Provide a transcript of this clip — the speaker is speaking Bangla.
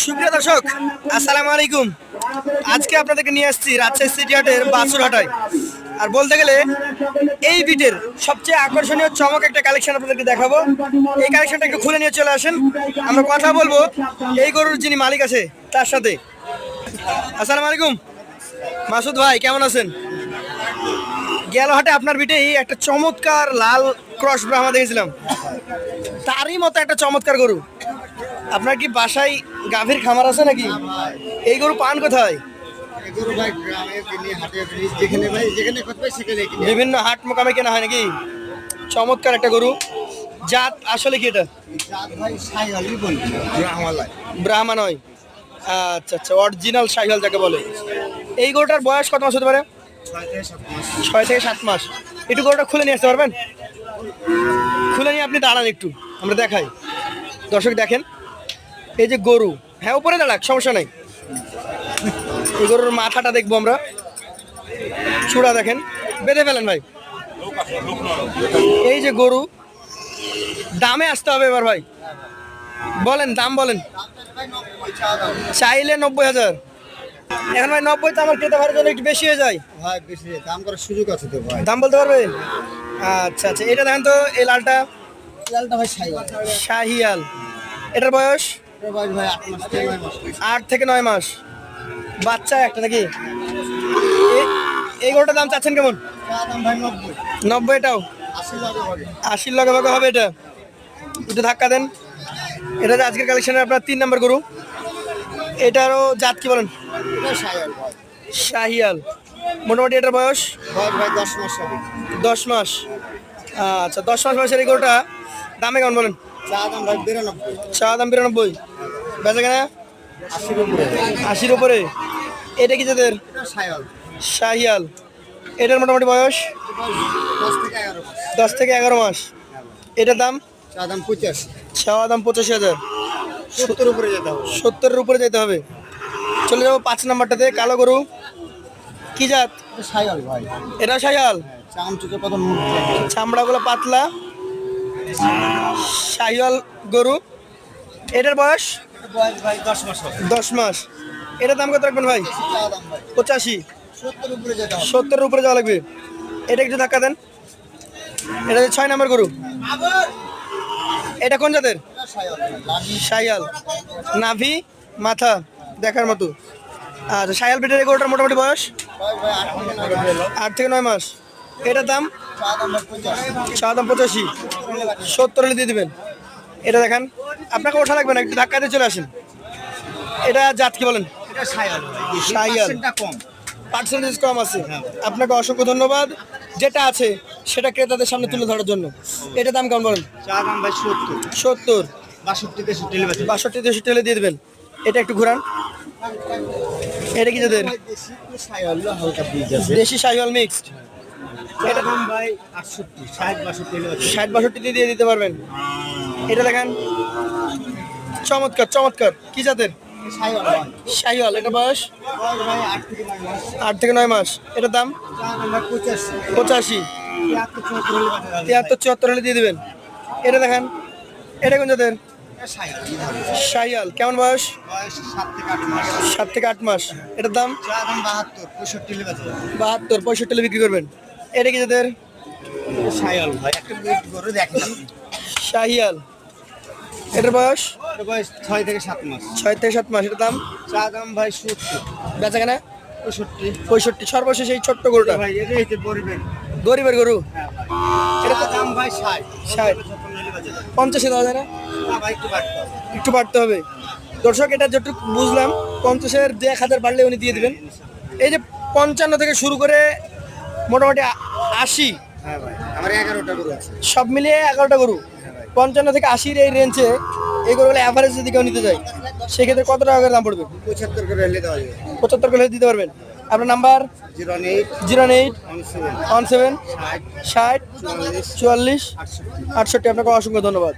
সুপ্রিয় দর্শক, আসসালামু আলাইকুম। আজকে আপনাদেরকে নিয়ে আসছি রাজশাহী সিটি হাটের বাছুরহাটায়। আর বলতে গেলে এই বিটের সবচেয়ে আকর্ষণীয় চমক একটা কালেকশন আপনাদেরকে দেখাবো। এই কালেকশনটা একটু খুলে নিয়ে চলে আসেন, আমরা কথা বলবো এই গরুর যিনি মালিক আছে তার সাথে। আসসালামু আলাইকুম মাসুদ ভাই, কেমন আছেন? গেল হাটে আপনার বিটেই একটা চমৎকার লাল ক্রস ব্রাহ্মা দেখেছিলাম, তারই মতো একটা চমৎকার গরু। আপনার কি বাসায় গাভীর খামার আছে নাকি? এই গরু পান কোথায়? বিভিন্ন হাট মোকামে কেনা হয় নাকি? চমৎকার একটা গরু। জাত আসলে কি এটা? ব্রাহ্মা নয়, আচ্ছা আচ্ছা, অরিজিনাল শাহিওয়াল যাকে বলে। এই গরুটার বয়স কত মাস হতে পারে? 6 থেকে 7 মাস। একটু গরুটা খুলে নিয়ে আসতে পারবেন? খুলে নিয়ে আপনি দাঁড়ান একটু, আমরা দেখাই। দর্শক দেখেন, এই যে গরু, হ্যাঁ উপরে দাঁড়াক, সমস্যা নাই। এই গরুর মাথাটা দেখবো আমরা। চূড়া দেখেন, বেঁধে ফেলেন ভাই। এই যে গরু, দামে আসতে হবে এবার ভাই, বলেন দাম বলেন। চাইলে 90,000। এখন ভাই 90 তো আমার ক্রেতা ভাড়ার জন্য একটু বেশি হয়ে যায় ভাই, বেশি দাম করার সুযোগ আছে তো ভাই। দাম বলতে পারবেন? আচ্ছা আচ্ছা, এটা দেখেন তো, এই লালটা লালটা ভাই শাহিওয়াল। শাহিয়াল। এটার বয়স ভাই 8 থেকে 9 মাস। বাচ্চা একটা নাকি? এই গরুটার দাম চাচ্ছেন কেমন? দাম ভাই 90। 90। এটাও 80 লাগে ভাই। 80 লগে ভাগে হবে। এটা একটু ধাক্কা দেন। এটা যে আজকের কালেকশনের আপনার 3 নম্বর গরু। এটারও জাত কি বলেন? এটা শাহিওয়াল ভাই। শাহিয়াল। মোটামুটি এটার বয়স ভাই 10 মাস হবে। 10 মাস। আচ্ছা, 10 মাস বয়সের এই গরুটা দামে কেমন বলেন? দাম ভাই 92। চা দাম 92। বেচা কেনা 80 উপরে। 80-র উপরে। এটা কি যাদের? এটা শাহিওয়াল। শাহিয়াল। এটার মোটামুটি বয়স 10 থেকে 11 মাস। 10 থেকে 11 মাস। এটার দাম? দাম 85। চাওয়া দাম 85,000। 70 উপরে যেতে হবে। 70-এর উপরে যেতে হবে। চলে যাবো 5 নাম্বারটাতে। কালো গরু, কি জাত? এটা শাহিওয়াল ভাই। এটা শাহিয়াল। চামচুচে কত মুখ। চামড়াগুলো পাতলা, শাহিয়াল গরু। এটার বয়স বয়স ভাই 10 মাস হবে। 10 মাস। এটার দাম কত রাখবেন ভাই? দাম ভাই 85। 70 উপরে যেতে হবে। 70-এর উপরে যাওয়া লাগবে। এটা একটু ধাক্কা দেন। এটা 6 নাম্বার গরু। এটা কোন জাতের? এটা শাহিওয়াল ভাই। লাভি শাহিয়াল। নাভি, মাথা দেখার মতো। আচ্ছা, শাহিয়াল ব্রিডের এই গরুটার মোটামুটি বয়স ভাই 8 থেকে 9 8 থেকে 9 মাস। এটার দাম? দাম ভাই 85। চা দাম 85। 70 হলে দিয়ে দেবেন। এটা দেখেন, আপনাকে ওঠা লাগবে না, একটু ধাক্কা দিয়ে চলে আসেন। এটা জাত কি বলেন? এটা শাহিওয়াল ভাই। শাহিওয়াল। পার্সেন্টটা কম। পার্সেন্টেজ কম আছে। আপনাকে অসংখ্য ধন্যবাদ, যেটা আছে সেটা ক্রেতাদের সামনে তুলে ধরার জন্য। এটা দাম কেমন বলেন? দাম ভাই 70। 70। 62 63 বাজে। 62-63 হলে দিয়ে দেবেন। এটা একটু ঘুরান। এটা কি যাদের? শাহিওয়াল হালকা বীজ আছে। দেশি শাহিওয়াল মিক্সড। এটা দাম ভাই 68 60 62 বাজে। 60-62 দিয়ে দিতে পারবেন। এটা দেখেন, চমৎকার চমৎকার। কি জাতের? শাহিওয়াল ভাই। শাহিওয়াল। এটা বয়স ভাই 8 থেকে 9 মাস। 8 থেকে 9 মাস। এটার দাম দাম ভাই 85 85। 73 বাজে। 73-74 হলে দিয়ে দিবেন। এটা দেখেন, এটা কোন জাতের? শাহিওয়াল। শাহিয়াল। কেমন বয়স? বয়স 7 থেকে 8 মাস। 7 থেকে 8 মাস। এটার দাম দাম 72 65 বাজে। 72-65 হলে বিক্রি করবেন। এটা কি জাতের? শাহিওয়াল ভাই। একটা মিনিট করে দেখেন। শাহিয়াল। এটার বয়স এর বয়স 6 থেকে 7 মাস। 6 থেকে 7 মাস। এটার দাম? দাম ভাই 70 বেচা কেনা 65 65। সর্বশেষ এই ছোট্ট গরুটা, ভাই। এটা হইতে পরিবেন। গরিবের গরু। এটা দাম ভাই 60 60। 50-এ দেওয়া যায় না? না ভাই একটু বাড়তে হবে। একটু বাড়তে হবে। দর্শক, এটা যতটুকু বুঝলাম 50-এর 1000 বাড়লে উনি দিয়ে দিবেন। এই যে 55 থেকে শুরু করে মোটামুটি 80, হ্যাঁ ভাই, আমার 11টা গরু আছে। সব মিলিয়ে 11টা গরু। 55 থেকে 80-র এই রেঞ্জে এই গরুগুলো অ্যাভারেজ যদি কেউ নিতে যায়, সেক্ষেত্রে কত টাকা করে দাম পড়বে? 75 করে হলে দেওয়া যাবে। 75 করে দিতে পারবেন। আপনার নাম্বার? 08 08 17 17 60 44 68। আপনাকে অসংখ্য ধন্যবাদ।